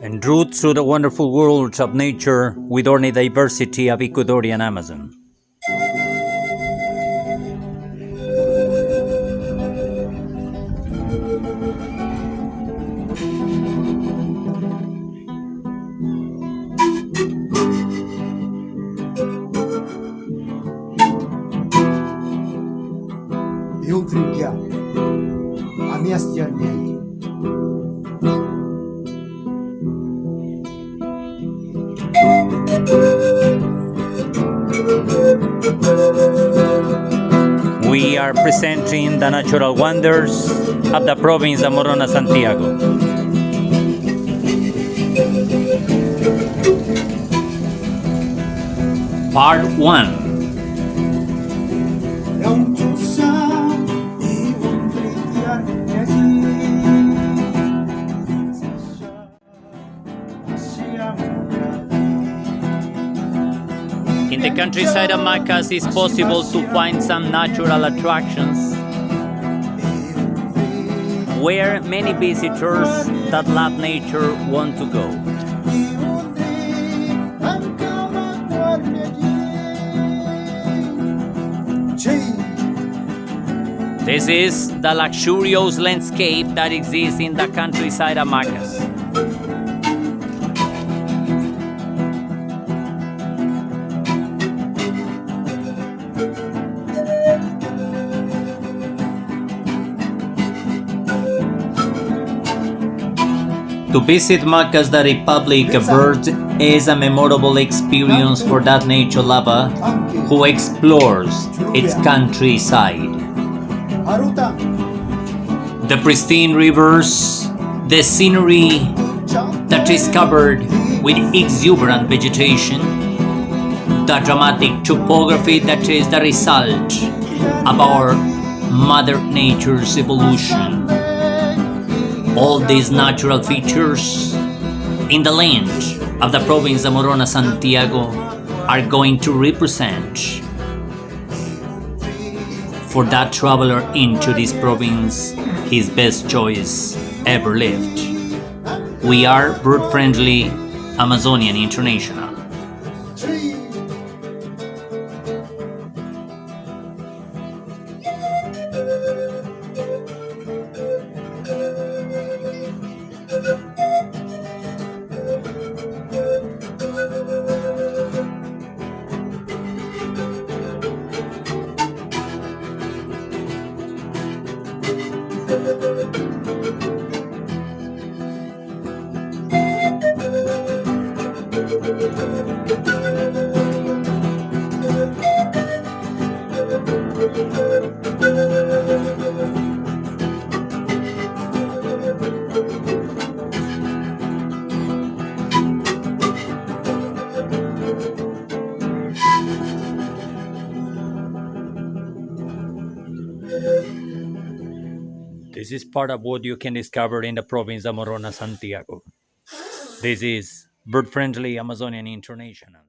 En route through the wonderful worlds of nature with Orni-Diversity of Ecuadorian Amazon. Eu trinquear a minha stiarniai. We are presenting the natural wonders of the province of Morona, Santiago. Part 1. In the countryside of Macas, it's possible to find some natural attractions where many visitors that love nature want to go. This is the luxurious landscape that exists in the countryside of Macas. To visit Macas, the Republic of Birds, is a memorable experience for that nature lover who explores its countryside. The pristine rivers, the scenery that is covered with exuberant vegetation, the dramatic topography that is the result of our Mother Nature's evolution. All these natural features in the land of the province of Morona, Santiago are going to represent for that traveler into this province his best choice ever lived. We are bird-friendly Amazonian International. This is part of what you can discover in the province of Morona, Santiago. This is Bird Friendly Amazonian International.